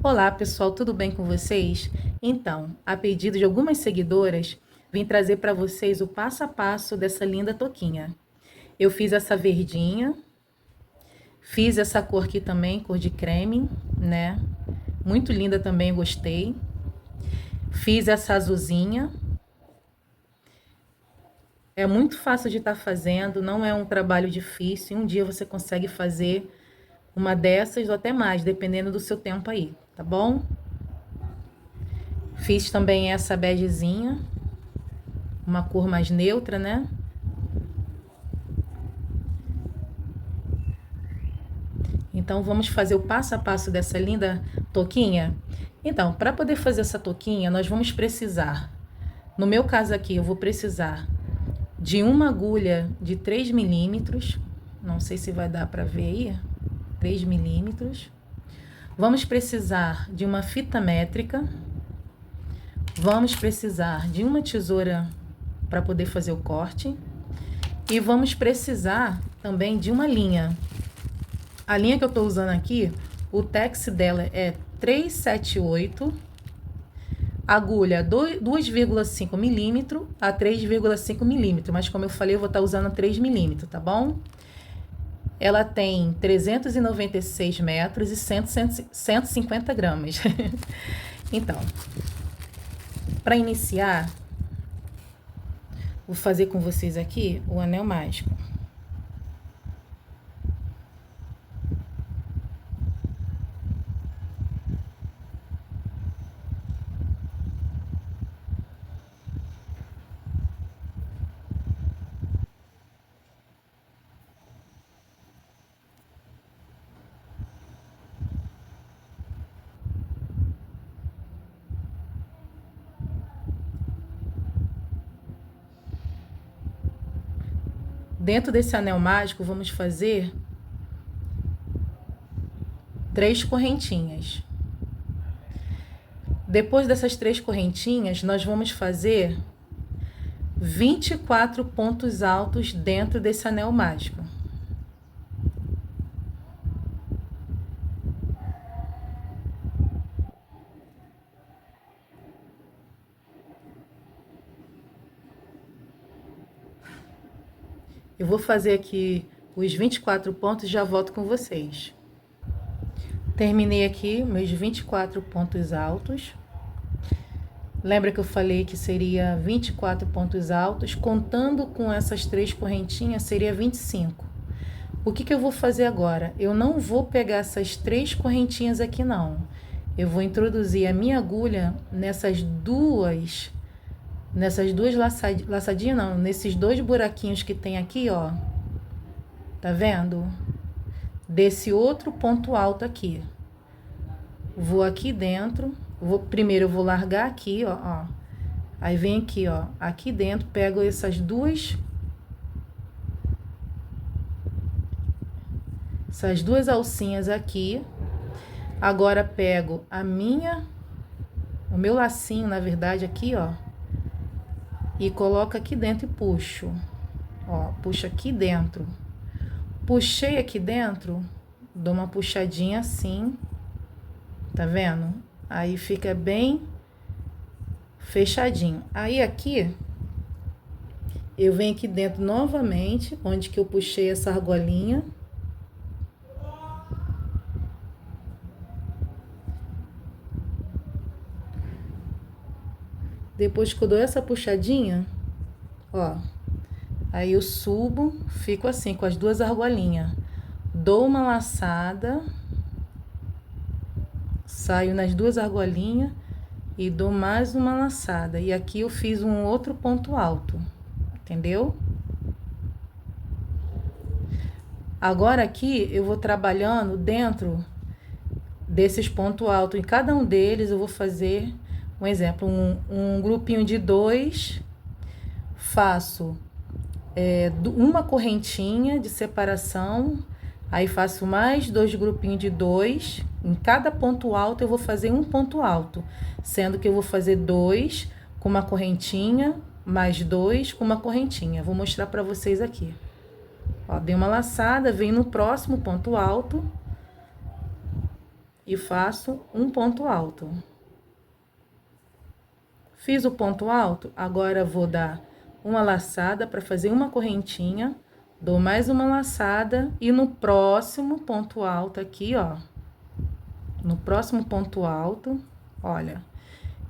Olá pessoal, tudo bem com vocês? Então, a pedido de algumas seguidoras, vim trazer para vocês o passo a passo dessa linda touquinha. Eu fiz essa verdinha, fiz essa cor aqui também, cor de creme, né? Muito linda também, gostei. Fiz essa azulzinha. É muito fácil de estar fazendo, não é um trabalho difícil. Um dia você consegue fazer uma dessas ou até mais, dependendo do seu tempo aí, tá bom? Fiz também essa begezinha, uma cor mais neutra, né? Então, vamos fazer o passo a passo dessa linda touquinha? Então, para poder fazer essa touquinha, nós vamos precisar, no meu caso aqui, eu vou precisar de uma agulha de 3 milímetros, não sei se vai dar para ver aí, 3 milímetros. Vamos precisar de uma fita métrica, vamos precisar de uma tesoura para poder fazer o corte e vamos precisar também de uma linha. A linha que eu tô usando aqui, o tex dela é 378, agulha 2,5 milímetro a 3,5 milímetro, mas como eu falei, eu vou estar usando 3 milímetros, tá bom? Ela tem 396 metros e 150 gramas. Então, para iniciar, vou fazer com vocês aqui o anel mágico. Dentro desse anel mágico, vamos fazer 3 correntinhas. Depois dessas 3 correntinhas, nós vamos fazer 24 pontos altos dentro desse anel mágico. Eu vou fazer aqui os 24 pontos e já volto com vocês. Terminei aqui meus 24 pontos altos. Lembra que eu falei que seria 24 pontos altos, contando com essas 3 correntinhas, seria 25. O que eu vou fazer agora? Eu não vou pegar essas 3 correntinhas aqui, não. Eu vou introduzir a minha agulha nessas duas laçadinhas, não, nesses 2 buraquinhos que tem aqui, ó. Tá vendo? Desse outro ponto alto aqui. Vou aqui dentro, primeiro eu vou largar aqui, ó. Aí vem aqui, ó, aqui dentro, pego essas duas alcinhas aqui. Agora pego o meu lacinho, na verdade, aqui, ó, e coloco aqui dentro e puxo. Ó, puxo aqui dentro. Puxei aqui dentro, dou uma puxadinha assim, tá vendo? Aí fica bem fechadinho. Aí aqui, eu venho aqui dentro novamente, onde que eu puxei essa argolinha. Depois que eu dou essa puxadinha, ó, aí eu subo, fico assim, com as 2 argolinhas. Dou uma laçada, saio nas 2 argolinhas e dou mais uma laçada. E aqui eu fiz um outro ponto alto, entendeu? Agora aqui eu vou trabalhando dentro desses pontos altos. Em cada um deles eu vou fazer, um exemplo, um grupinho de 2, faço uma correntinha de separação, aí faço mais 2 grupinhos de 2. Em cada ponto alto eu vou fazer um ponto alto, sendo que eu vou fazer 2 com uma correntinha, mais 2 com uma correntinha. Vou mostrar para vocês aqui. Ó, dei uma laçada, venho no próximo ponto alto, e faço um ponto alto. Fiz o ponto alto, agora vou dar uma laçada para fazer uma correntinha, dou mais uma laçada e no próximo ponto alto aqui, ó, no próximo ponto alto, olha,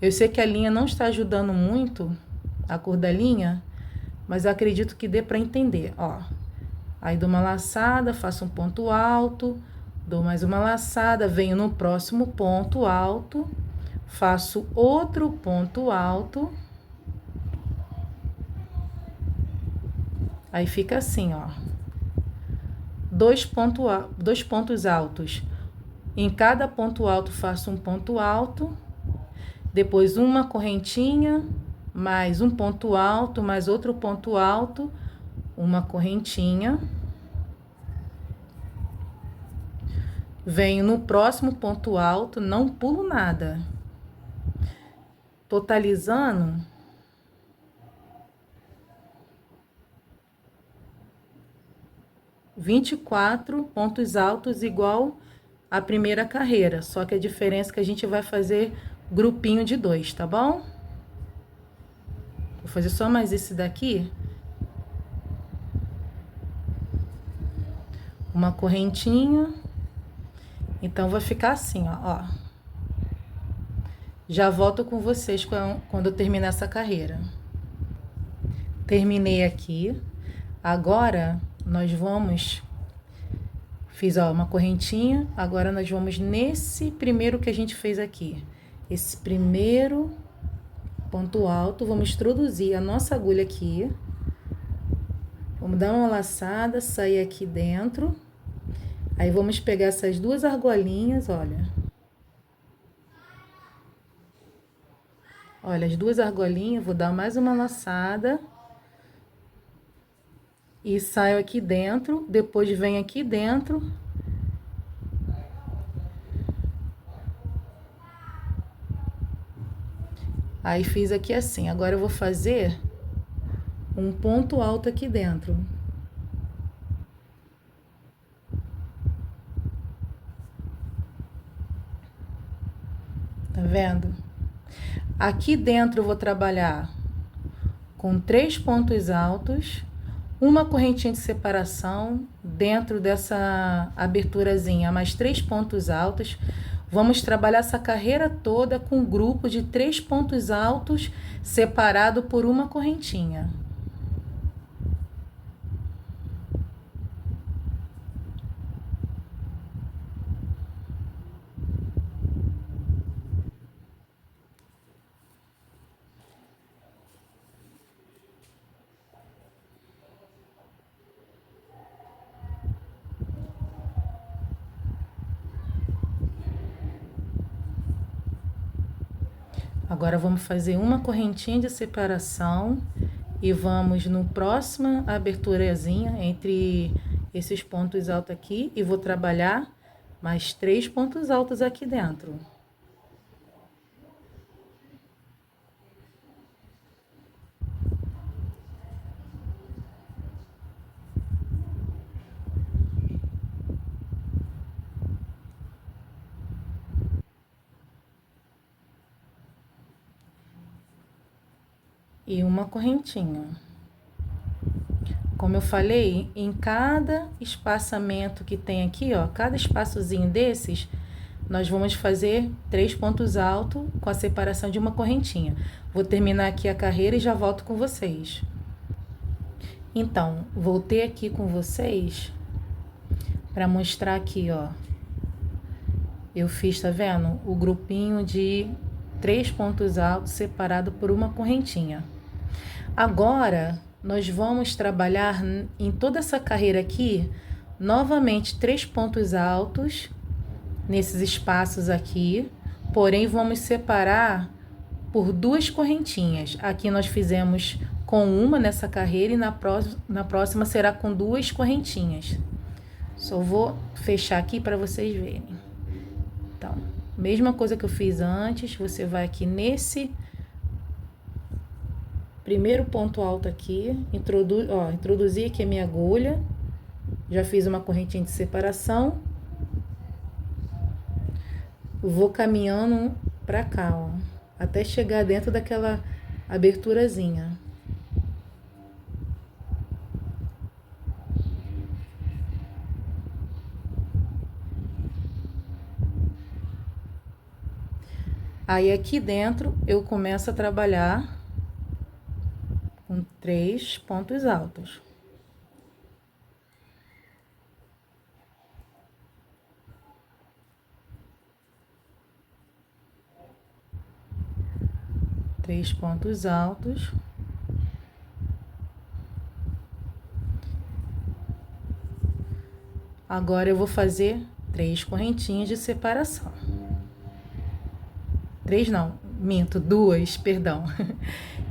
eu sei que a linha não está ajudando muito, a cor da linha, mas eu acredito que dê para entender, ó. Aí dou uma laçada, faço um ponto alto, dou mais uma laçada, venho no próximo ponto alto, faço outro ponto alto. Aí fica assim, ó. Dois pontos altos. Em cada ponto alto faço um ponto alto, depois uma correntinha, mais um ponto alto, mais outro ponto alto, uma correntinha. Venho no próximo ponto alto, não pulo nada. Totalizando 24 pontos altos igual a primeira carreira, só que a diferença é que a gente vai fazer grupinho de 2, tá bom? Vou fazer só mais esse daqui. Uma correntinha. Então, vai ficar assim, ó. Já volto com vocês quando eu terminar essa carreira. Terminei aqui. Agora, nós vamos... Fiz, ó, uma correntinha. Agora, nós vamos nesse primeiro que a gente fez aqui. Esse primeiro ponto alto. Vamos introduzir a nossa agulha aqui. Vamos dar uma laçada, sair aqui dentro. Aí, vamos pegar essas duas argolinhas, olha. Olha, as duas argolinhas, vou dar mais uma laçada. E saio aqui dentro, depois venho aqui dentro. Aí, fiz aqui assim. Agora, eu vou fazer um ponto alto aqui dentro. Tá vendo? Aqui dentro eu vou trabalhar com 3 pontos altos, uma correntinha de separação dentro dessa aberturazinha, mais 3 pontos altos. Vamos trabalhar essa carreira toda com um grupo de 3 pontos altos separado por uma correntinha. Agora, vamos fazer uma correntinha de separação e vamos no próxima aberturazinha entre esses pontos altos aqui e vou trabalhar mais 3 pontos altos aqui dentro. E uma correntinha. Como eu falei, em cada espaçamento que tem aqui, ó, cada espaçozinho desses, nós vamos fazer 3 pontos altos com a separação de uma correntinha. Vou terminar aqui a carreira e já volto com vocês. Então, voltei aqui com vocês para mostrar aqui, ó. Eu fiz, tá vendo? O grupinho de 3 pontos altos separado por uma correntinha. Agora, nós vamos trabalhar em toda essa carreira aqui, novamente 3 pontos altos, nesses espaços aqui, porém, vamos separar por 2 correntinhas. Aqui nós fizemos com uma nessa carreira e na próxima será com 2 correntinhas. Só vou fechar aqui para vocês verem. Então, mesma coisa que eu fiz antes, você vai aqui nesse primeiro ponto alto aqui, introduzi aqui a minha agulha, já fiz uma correntinha de separação, vou caminhando pra cá, ó, até chegar dentro daquela aberturazinha. Aí aqui dentro eu começo a trabalhar com 3 pontos altos. Três pontos altos. Agora eu vou fazer 3 correntinhas de separação. 3 não, minto, 2, perdão.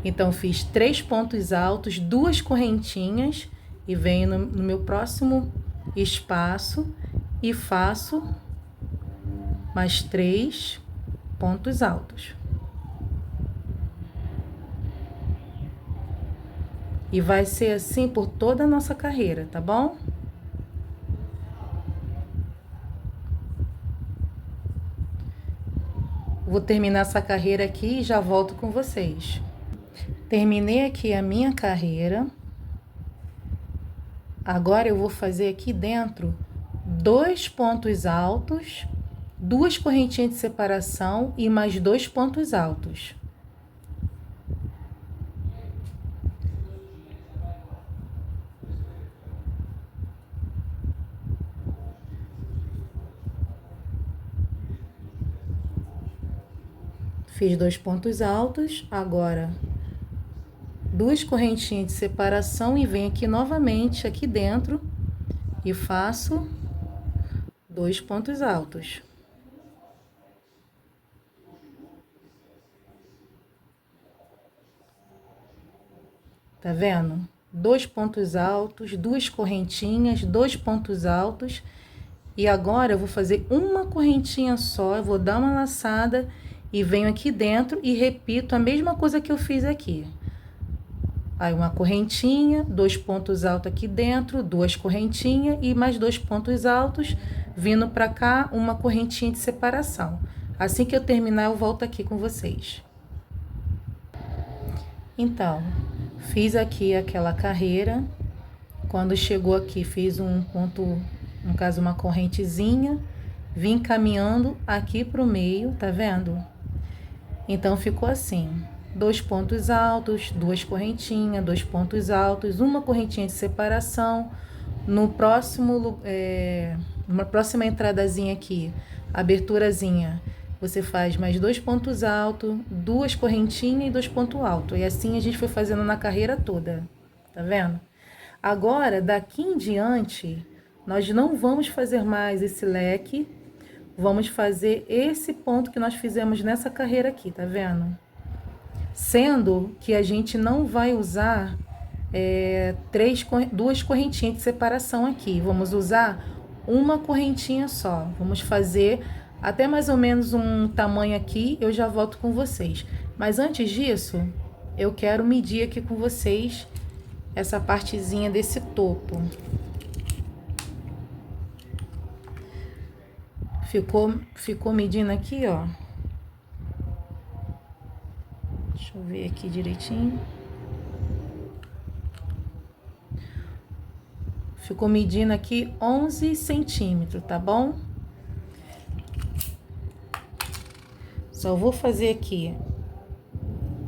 Então, fiz 3 pontos altos, 2 correntinhas e venho no meu próximo espaço e faço mais 3 pontos altos. E vai ser assim por toda a nossa carreira, tá bom? Vou terminar essa carreira aqui e já volto com vocês. Terminei aqui a minha carreira. Agora eu vou fazer aqui dentro 2 pontos altos, 2 correntinhas de separação e mais 2 pontos altos. Fiz 2 pontos altos, agora 2 correntinhas de separação e venho aqui novamente aqui dentro e faço 2 pontos altos. Tá vendo? 2 pontos altos, 2 correntinhas, 2 pontos altos. E agora eu vou fazer uma correntinha só, eu vou dar uma laçada e venho aqui dentro e repito a mesma coisa que eu fiz aqui. Aí uma correntinha, 2 pontos altos aqui dentro, 2 correntinhas e mais 2 pontos altos, vindo pra cá, uma correntinha de separação. Assim que eu terminar, eu volto aqui com vocês. Então, fiz aqui aquela carreira. Quando chegou aqui, fiz um ponto, no caso uma correntezinha, vim caminhando aqui pro meio, tá vendo? Então, ficou assim, 2 pontos altos, 2 correntinhas, 2 pontos altos, uma correntinha de separação. No próximo, uma próxima entradazinha aqui, aberturazinha, você faz mais 2 pontos altos, 2 correntinhas e 2 pontos altos. E assim a gente foi fazendo na carreira toda, tá vendo? Agora, daqui em diante, nós não vamos fazer mais esse leque, vamos fazer esse ponto que nós fizemos nessa carreira aqui, tá vendo? Sendo que a gente não vai usar 2 correntinhas de separação aqui, vamos usar uma correntinha só. Vamos fazer até mais ou menos um tamanho aqui, eu já volto com vocês. Mas antes disso, eu quero medir aqui com vocês essa partezinha desse topo. Ficou medindo aqui, ó. Deixa eu ver aqui direitinho. Ficou medindo aqui 11 centímetros, tá bom? Só vou fazer aqui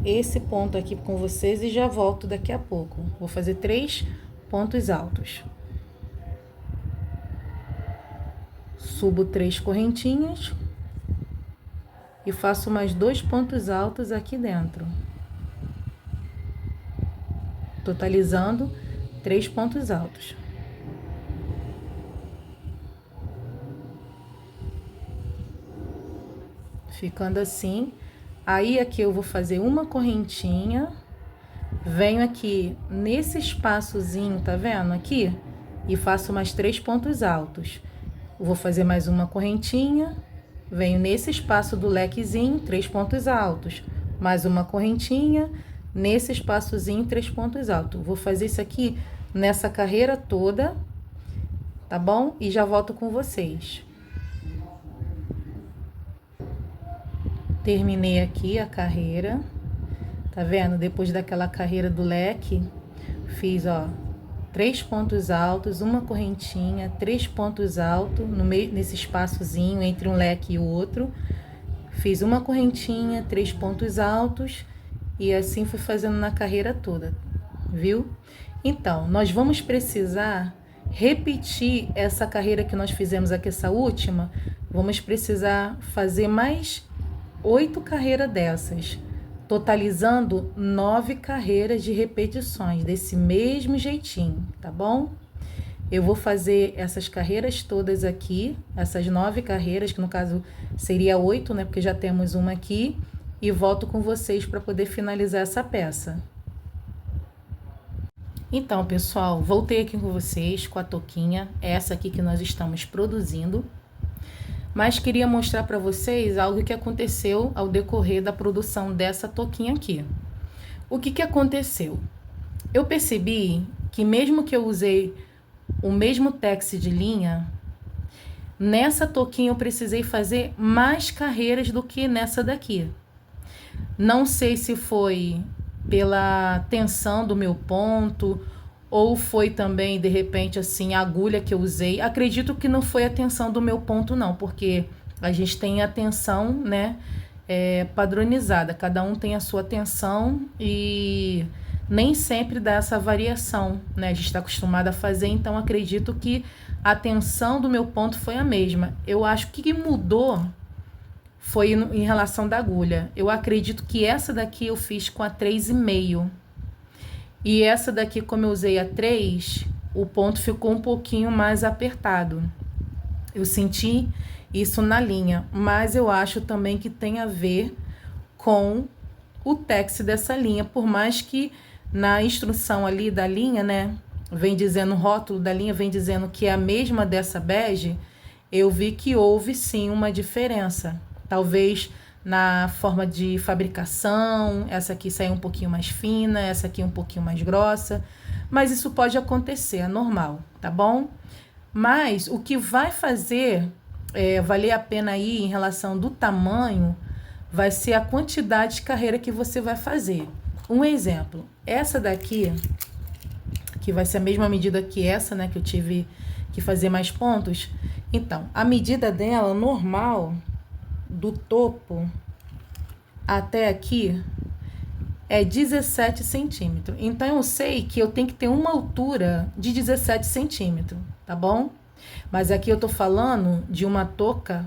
esse ponto aqui com vocês e já volto daqui a pouco. Vou fazer 3 pontos altos. Subo 3 correntinhas e faço mais 2 pontos altos aqui dentro, totalizando 3 pontos altos. Ficando assim. Aí aqui eu vou fazer uma correntinha, venho aqui nesse espaçozinho, tá vendo aqui? E faço mais 3 pontos altos. Vou fazer mais uma correntinha, venho nesse espaço do lequezinho, 3 pontos altos. Mais uma correntinha, nesse espaçozinho, 3 pontos altos. Vou fazer isso aqui nessa carreira toda, tá bom? E já volto com vocês. Terminei aqui a carreira, tá vendo? Depois daquela carreira do leque, fiz, ó, 3 pontos altos, uma correntinha, 3 pontos altos no meio, nesse espaçozinho entre um leque e o outro. Fiz uma correntinha, 3 pontos altos e assim fui fazendo na carreira toda, viu? Então, nós vamos precisar repetir essa carreira que nós fizemos aqui, essa última. Vamos precisar fazer mais 8 carreiras dessas, totalizando 9 carreiras de repetições, desse mesmo jeitinho, tá bom? Eu vou fazer essas carreiras todas aqui, essas 9 carreiras, que no caso seria 8, né? Porque já temos uma aqui, e volto com vocês para poder finalizar essa peça. Então, pessoal, voltei aqui com vocês com a touquinha, essa aqui que nós estamos produzindo. Mas queria mostrar para vocês algo que aconteceu ao decorrer da produção dessa touquinha aqui. O que aconteceu? Eu percebi que mesmo que eu usei o mesmo tex de linha, nessa touquinha eu precisei fazer mais carreiras do que nessa daqui. Não sei se foi pela tensão do meu ponto, ou foi também, de repente, assim, a agulha que eu usei. Acredito que não foi a tensão do meu ponto, não, porque a gente tem a tensão, né, padronizada. Cada um tem a sua tensão e nem sempre dá essa variação, né? A gente está acostumado a fazer, então acredito que a tensão do meu ponto foi a mesma. Eu acho que o que mudou foi em relação da agulha. Eu acredito que essa daqui eu fiz com a 3,5. E essa daqui, como eu usei a 3, o ponto ficou um pouquinho mais apertado. Eu senti isso na linha, mas eu acho também que tem a ver com o tex dessa linha, por mais que na instrução ali da linha, né, vem dizendo, o rótulo da linha vem dizendo que é a mesma dessa bege, eu vi que houve sim uma diferença. Talvez na forma de fabricação, essa aqui saiu um pouquinho mais fina, essa aqui um pouquinho mais grossa, mas isso pode acontecer, é normal, tá bom? Mas o que vai fazer valer a pena aí em relação do tamanho, vai ser a quantidade de carreira que você vai fazer. Um exemplo, essa daqui, que vai ser a mesma medida que essa, né, que eu tive que fazer mais pontos. Então, a medida dela, normal, do topo até aqui, é 17 centímetros. Então, eu sei que eu tenho que ter uma altura de 17 centímetros, tá bom? Mas aqui eu tô falando de uma touca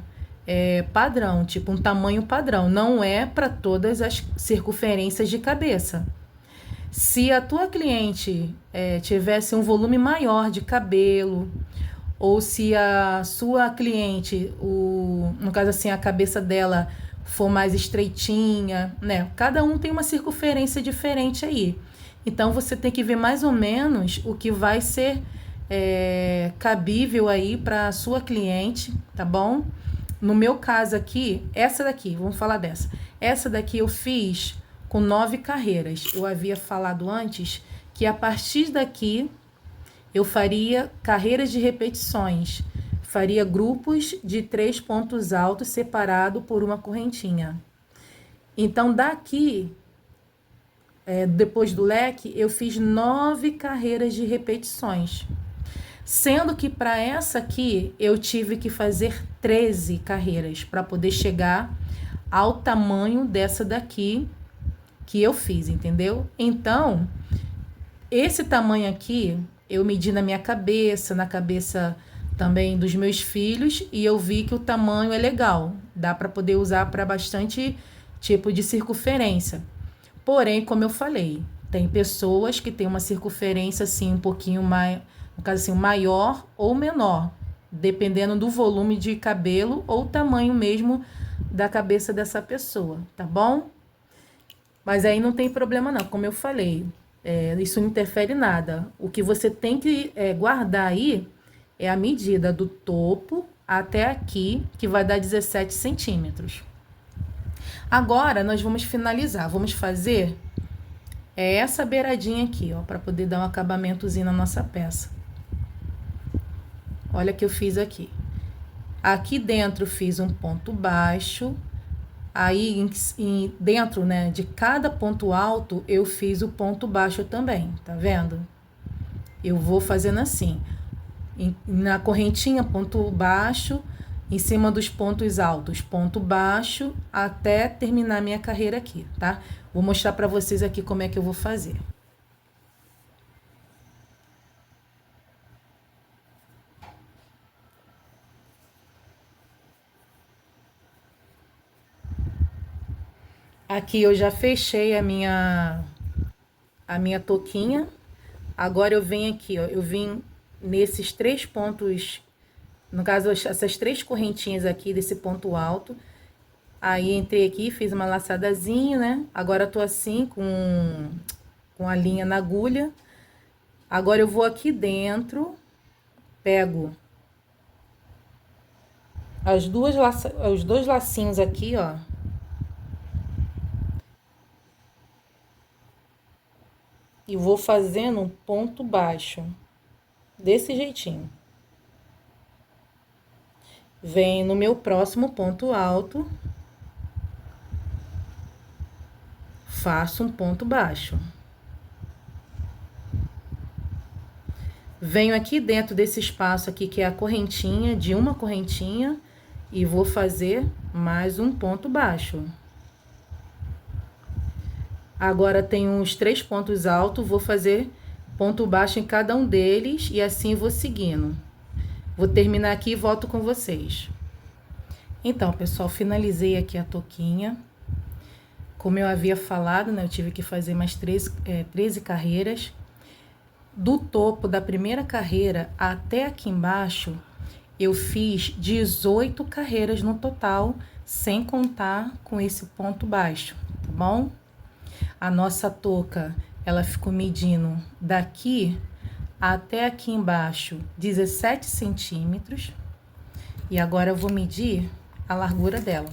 padrão, tipo um tamanho padrão. Não é para todas as circunferências de cabeça. Se a tua cliente tivesse um volume maior de cabelo, ou se a sua cliente, no caso assim, a cabeça dela for mais estreitinha, né? Cada um tem uma circunferência diferente aí. Então, você tem que ver mais ou menos o que vai ser cabível aí para a sua cliente, tá bom? No meu caso aqui, essa daqui, vamos falar dessa. Essa daqui eu fiz com 9 carreiras. Eu havia falado antes que a partir daqui eu faria carreiras de repetições. Faria grupos de 3 pontos altos separado por uma correntinha. Então, daqui, depois do leque, eu fiz 9 carreiras de repetições. Sendo que para essa aqui, eu tive que fazer 13 carreiras para poder chegar ao tamanho dessa daqui que eu fiz, entendeu? Então, esse tamanho aqui, eu medi na minha cabeça, na cabeça também dos meus filhos, e eu vi que o tamanho é legal. Dá para poder usar para bastante tipo de circunferência. Porém, como eu falei, tem pessoas que têm uma circunferência assim um pouquinho mais, no caso assim, maior ou menor, dependendo do volume de cabelo ou tamanho mesmo da cabeça dessa pessoa, tá bom? Mas aí não tem problema não, como eu falei, isso não interfere nada. O que você tem que guardar aí é a medida do topo até aqui, que vai dar 17 centímetros. Agora, nós vamos finalizar. Vamos fazer essa beiradinha aqui, ó, para poder dar um acabamentozinho na nossa peça. Olha o que eu fiz aqui. Aqui dentro fiz um ponto baixo, Aí, dentro, né, de cada ponto alto, eu fiz o ponto baixo também, tá vendo? Eu vou fazendo assim, na correntinha, ponto baixo, em cima dos pontos altos, ponto baixo, até terminar minha carreira aqui, tá? Vou mostrar pra vocês aqui como é que eu vou fazer. Aqui eu já fechei a minha touquinha. Agora eu venho aqui, ó, eu vim nesses 3 pontos, no caso, essas 3 correntinhas aqui desse ponto alto. Aí entrei aqui, fiz uma laçadazinha, né? Agora eu tô assim com a linha na agulha. Agora eu vou aqui dentro, pego os dois lacinhos aqui, ó. E vou fazendo um ponto baixo, desse jeitinho. Venho no meu próximo ponto alto, faço um ponto baixo. Venho aqui dentro desse espaço aqui, que é a correntinha, de uma correntinha, e vou fazer mais um ponto baixo. Agora tenho os 3 pontos altos, vou fazer ponto baixo em cada um deles, e assim vou seguindo. Vou terminar aqui e volto com vocês. Então, pessoal, finalizei aqui a touquinha. Como eu havia falado, né, eu tive que fazer mais 13 carreiras. Do topo da primeira carreira até aqui embaixo, eu fiz 18 carreiras no total, sem contar com esse ponto baixo, tá bom? A nossa touca, ela ficou medindo daqui até aqui embaixo 17 centímetros. E agora eu vou medir a largura dela.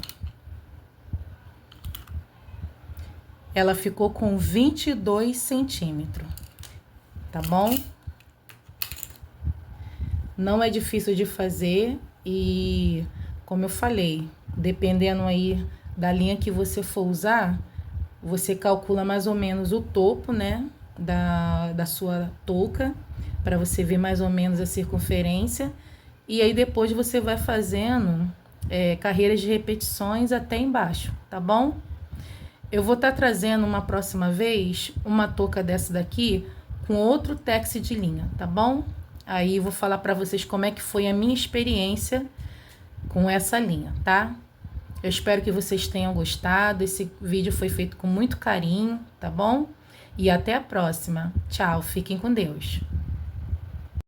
Ela ficou com 22 centímetros, tá bom? Não é difícil de fazer e, como eu falei, dependendo aí da linha que você for usar, você calcula mais ou menos o topo, né, da sua touca, para você ver mais ou menos a circunferência. E aí depois você vai fazendo carreiras de repetições até embaixo, tá bom? Eu vou estar trazendo uma próxima vez uma touca dessa daqui com outro tex de linha, tá bom? Aí eu vou falar para vocês como é que foi a minha experiência com essa linha, tá? Eu espero que vocês tenham gostado. Esse vídeo foi feito com muito carinho, tá bom? E até a próxima. Tchau, fiquem com Deus.